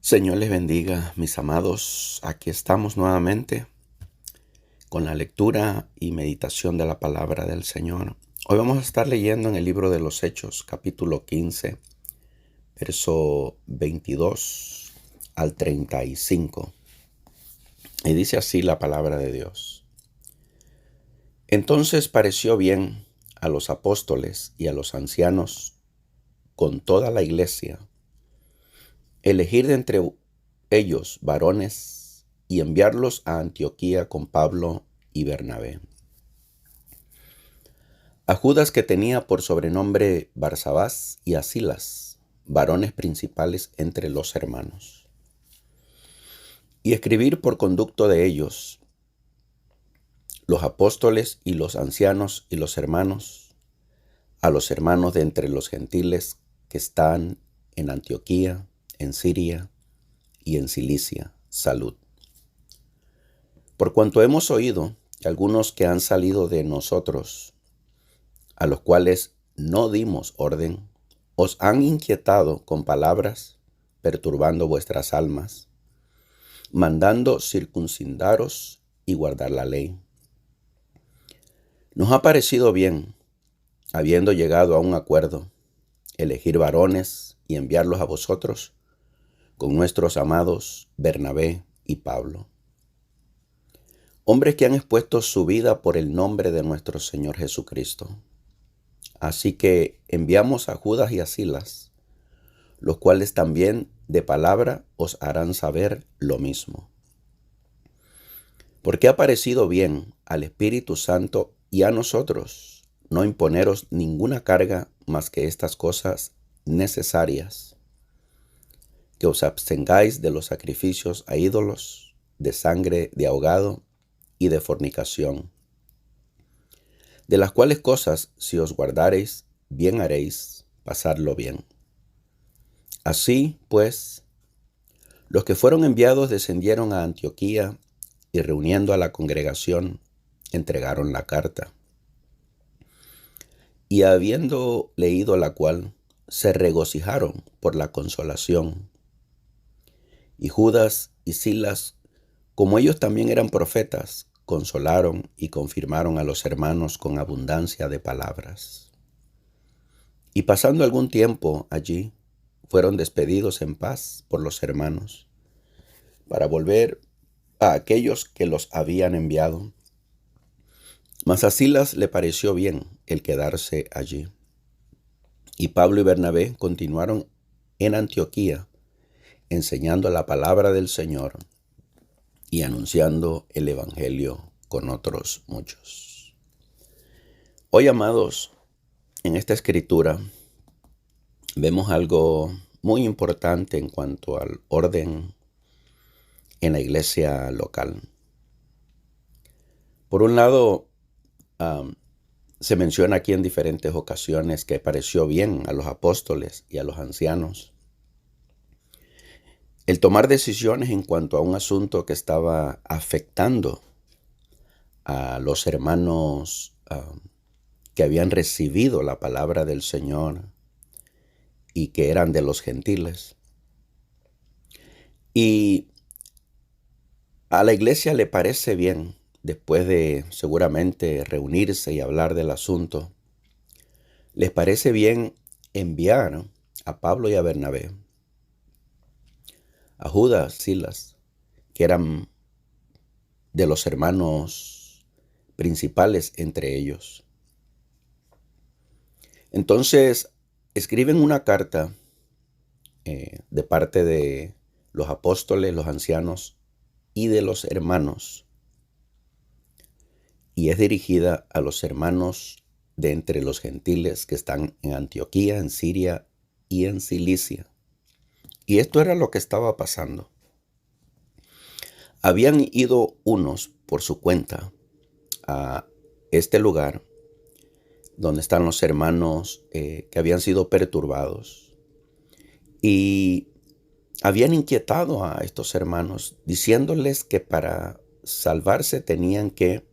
Señor les bendiga, mis amados. Aquí estamos nuevamente con la lectura y meditación de la palabra del Señor. Hoy vamos a estar leyendo en el libro de los Hechos, capítulo 15, verso 22 al 35. Y dice así la palabra de Dios. Entonces pareció bien a los apóstoles y a los ancianos con toda la iglesia elegir de entre ellos varones y enviarlos a Antioquía con Pablo y Bernabé. A Judas, que tenía por sobrenombre Barsabás, y a Silas, varones principales entre los hermanos. Y escribir por conducto de ellos, los apóstoles y los ancianos y los hermanos, a los hermanos de entre los gentiles que están en Antioquía, en Siria y en Cilicia, salud. Por cuanto hemos oído que algunos que han salido de nosotros, a los cuales no dimos orden, os han inquietado con palabras, perturbando vuestras almas, mandando circuncidaros y guardar la ley. Nos ha parecido bien, habiendo llegado a un acuerdo, elegir varones y enviarlos a vosotros con nuestros amados Bernabé y Pablo, hombres que han expuesto su vida por el nombre de nuestro Señor Jesucristo. Así que enviamos a Judas y a Silas, los cuales también de palabra os harán saber lo mismo. Porque ha parecido bien al Espíritu Santo y a nosotros no imponeros ninguna carga más que estas cosas necesarias, que os abstengáis de los sacrificios a ídolos, de sangre de ahogado y de fornicación, de las cuales cosas, si os guardareis, bien haréis pasarlo bien. Así, pues, los que fueron enviados descendieron a Antioquía y reuniendo a la congregación, entregaron la carta. Y habiendo leído la cual, se regocijaron por la consolación. Y Judas y Silas, como ellos también eran profetas, consolaron y confirmaron a los hermanos con abundancia de palabras. Y pasando algún tiempo allí, fueron despedidos en paz por los hermanos, para volver a aquellos que los habían enviado. Mas a Silas le pareció bien el quedarse allí. Y Pablo y Bernabé continuaron en Antioquía, enseñando la palabra del Señor y anunciando el Evangelio con otros muchos. Hoy, amados, en esta escritura vemos algo muy importante en cuanto al orden en la iglesia local. Por un lado, se menciona aquí en diferentes ocasiones que pareció bien a los apóstoles y a los ancianos el tomar decisiones en cuanto a un asunto que estaba afectando a los hermanos que habían recibido la palabra del Señor y que eran de los gentiles. Y a la iglesia le parece bien, después de seguramente reunirse y hablar del asunto, les parece bien enviar a Pablo y a Bernabé, a Judas, Silas, que eran de los hermanos principales entre ellos. Entonces, escriben una carta de parte de los apóstoles, los ancianos y de los hermanos, y es dirigida a los hermanos de entre los gentiles que están en Antioquía, en Siria y en Cilicia. Y esto era lo que estaba pasando. Habían ido unos por su cuenta a este lugar donde están los hermanos que habían sido perturbados, y habían inquietado a estos hermanos diciéndoles que para salvarse tenían que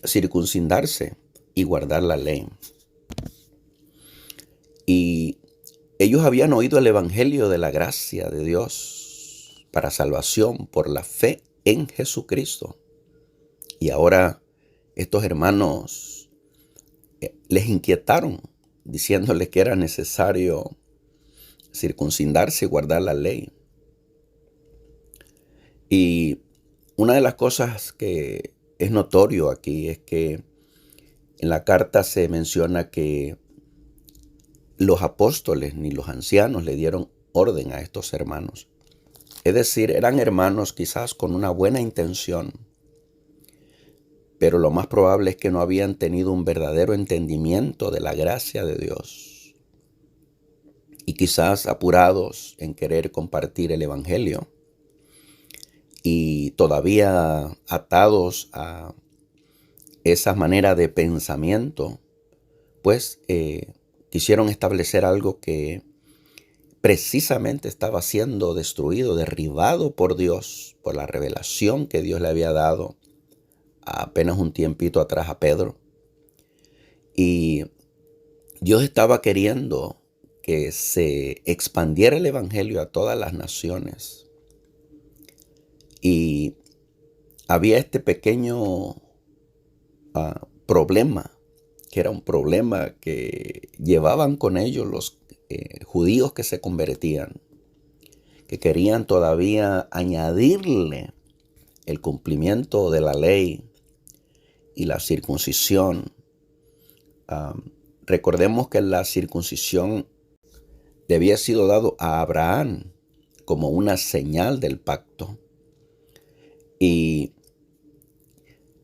circuncidarse y guardar la ley. Y Ellos habían oído el evangelio de la gracia de Dios para salvación por la fe en Jesucristo. Y ahora estos hermanos les inquietaron diciéndoles que era necesario circuncidarse y guardar la ley. Y una de las cosas que es notorio aquí es que en la carta se menciona que los apóstoles ni los ancianos le dieron orden a estos hermanos. Es decir, eran hermanos quizás con una buena intención, pero lo más probable es que no habían tenido un verdadero entendimiento de la gracia de Dios. Y quizás apurados en querer compartir el evangelio y todavía atados a esa manera de pensamiento, pues quisieron establecer algo que precisamente estaba siendo destruido, derribado por Dios, por la revelación que Dios le había dado apenas un tiempito atrás a Pedro. Y Dios estaba queriendo que se expandiera el evangelio a todas las naciones. Y había este pequeño problema, que era un problema que llevaban con ellos los judíos que se convertían, que querían todavía añadirle el cumplimiento de la ley y la circuncisión. Recordemos que la circuncisión le había sido dado a Abraham como una señal del pacto. Y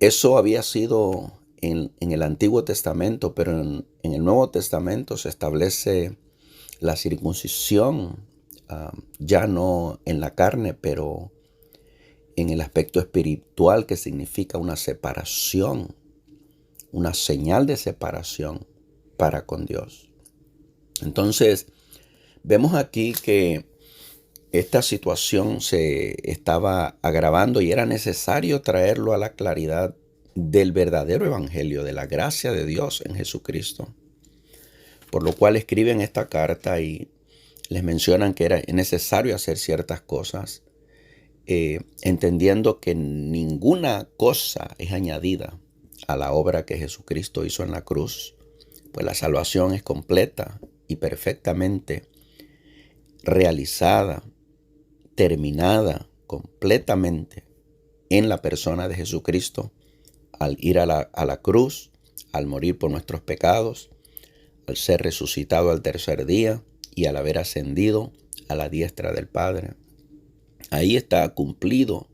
eso había sido en el Antiguo Testamento, pero en el Nuevo Testamento se establece la circuncisión, ya no en la carne, pero en el aspecto espiritual, que significa una separación, una señal de separación para con Dios. Entonces, vemos aquí que esta situación se estaba agravando y era necesario traerlo a la claridad del verdadero evangelio, de la gracia de Dios en Jesucristo. Por lo cual escriben esta carta y les mencionan que era necesario hacer ciertas cosas, entendiendo que ninguna cosa es añadida a la obra que Jesucristo hizo en la cruz, pues la salvación es completa y perfectamente realizada, terminada completamente en la persona de Jesucristo, al ir a la cruz, al morir por nuestros pecados, al ser resucitado al tercer día y al haber ascendido a la diestra del Padre. Ahí está cumplido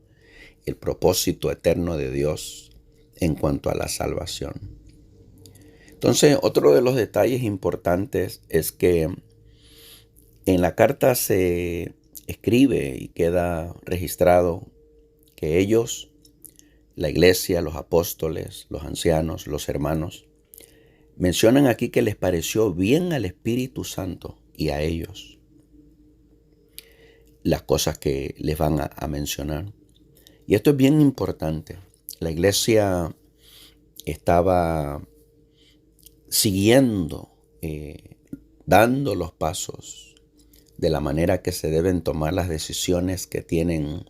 el propósito eterno de Dios en cuanto a la salvación. Entonces, otro de los detalles importantes es que en la carta se escribe y queda registrado que ellos, la iglesia, los apóstoles, los ancianos, los hermanos, mencionan aquí que les pareció bien al Espíritu Santo y a ellos las cosas que les van a mencionar. Y esto es bien importante. La iglesia estaba siguiendo, dando los pasos de la manera que se deben tomar las decisiones que tienen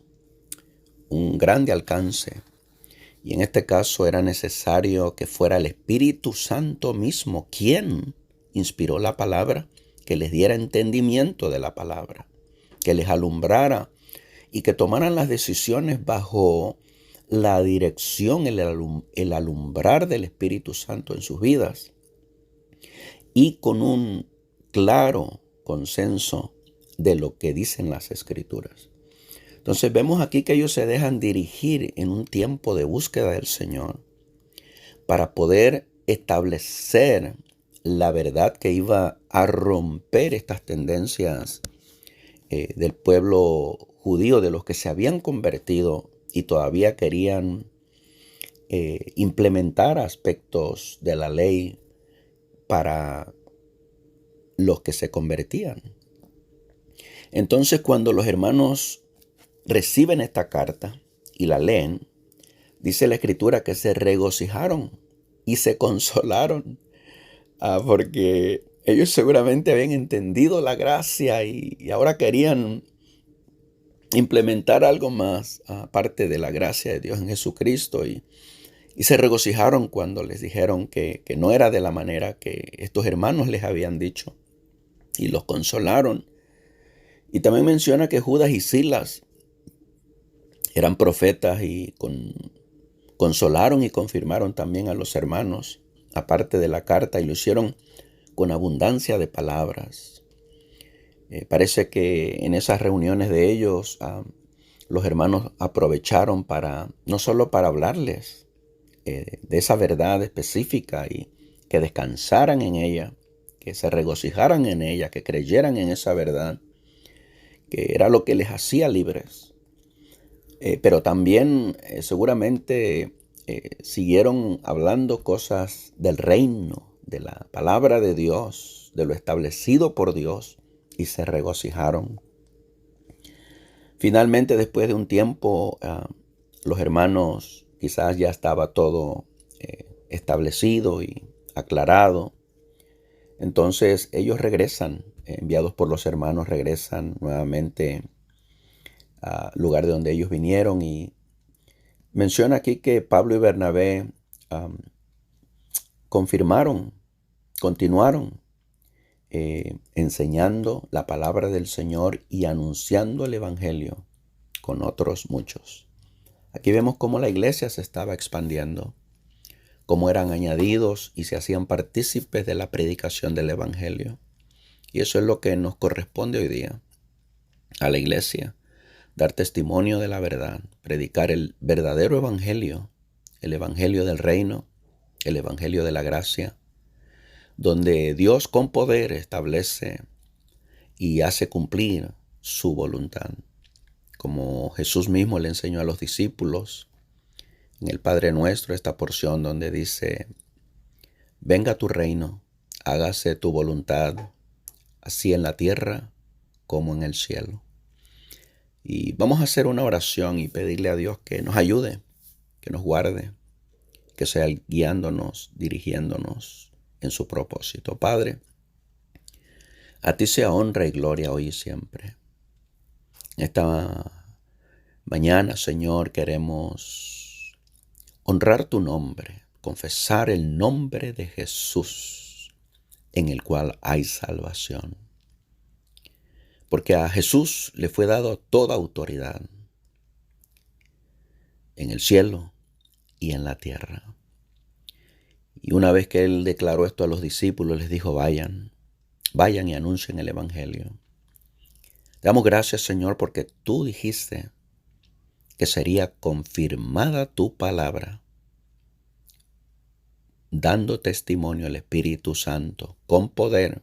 un grande alcance. Y en este caso era necesario que fuera el Espíritu Santo mismo quien inspiró la palabra, que les diera entendimiento de la palabra, que les alumbrara y que tomaran las decisiones bajo la dirección, el alumbrar del Espíritu Santo en sus vidas y con un claro consenso de lo que dicen las Escrituras. Entonces vemos aquí que ellos se dejan dirigir en un tiempo de búsqueda del Señor para poder establecer la verdad que iba a romper estas tendencias del pueblo judío, de los que se habían convertido y todavía querían implementar aspectos de la ley para los que se convertían. Entonces, cuando los hermanos reciben esta carta y la leen, dice la Escritura que se regocijaron y se consolaron, porque Ellos seguramente habían entendido la gracia y ahora querían implementar algo más aparte de la gracia de Dios en Jesucristo y se regocijaron cuando les dijeron que no era de la manera que estos hermanos les habían dicho y los consolaron. Y también menciona que Judas y Silas eran profetas y consolaron y confirmaron también a los hermanos, aparte de la carta, y lo hicieron con abundancia de palabras. Parece que en esas reuniones de ellos, los hermanos aprovecharon no solo para hablarles de esa verdad específica y que descansaran en ella, que se regocijaran en ella, que creyeran en esa verdad, que era lo que les hacía libres. Pero también seguramente siguieron hablando cosas del reino, de la palabra de Dios, de lo establecido por Dios, y se regocijaron. Finalmente, después de un tiempo, los hermanos, quizás ya estaba todo establecido y aclarado. Entonces ellos regresan, enviados por los hermanos, regresan nuevamente al lugar de donde ellos vinieron, y menciona aquí que Pablo y Bernabé continuaron enseñando la palabra del Señor y anunciando el Evangelio con otros muchos. Aquí vemos cómo la iglesia se estaba expandiendo, cómo eran añadidos y se hacían partícipes de la predicación del Evangelio. Y eso es lo que nos corresponde hoy día a la iglesia: dar testimonio de la verdad, predicar el verdadero evangelio, el evangelio del reino, el evangelio de la gracia, donde Dios con poder establece y hace cumplir su voluntad. Como Jesús mismo le enseñó a los discípulos en el Padre Nuestro, esta porción donde dice: venga tu reino, hágase tu voluntad, así en la tierra como en el cielo. Y vamos a hacer una oración y pedirle a Dios que nos ayude, que nos guarde, que sea guiándonos, dirigiéndonos en su propósito. Padre, a ti sea honra y gloria hoy y siempre. Esta mañana, Señor, queremos honrar tu nombre, confesar el nombre de Jesús, en el cual hay salvación. Porque a Jesús le fue dado toda autoridad en el cielo y en la tierra. Y una vez que Él declaró esto a los discípulos, les dijo: vayan y anuncien el Evangelio. Te damos gracias, Señor, porque tú dijiste que sería confirmada tu palabra, dando testimonio al Espíritu Santo con poder,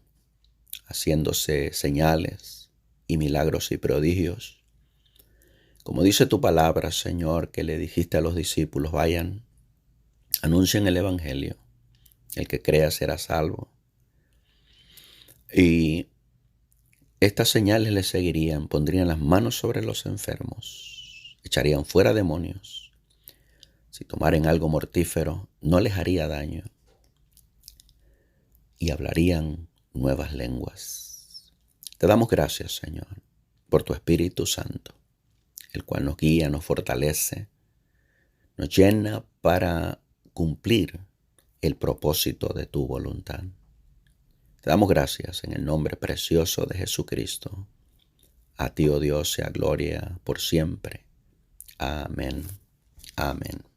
haciéndose señales y milagros y prodigios. Como dice tu palabra, Señor, que le dijiste a los discípulos: vayan, anuncien el Evangelio. El que crea será salvo. Y estas señales les seguirían: pondrían las manos sobre los enfermos, echarían fuera demonios. Si tomaren algo mortífero, no les haría daño. Y hablarían nuevas lenguas. Te damos gracias, Señor, por tu Espíritu Santo, el cual nos guía, nos fortalece, nos llena para cumplir el propósito de tu voluntad. Te damos gracias en el nombre precioso de Jesucristo. A ti, oh Dios, sea gloria por siempre. Amén. Amén.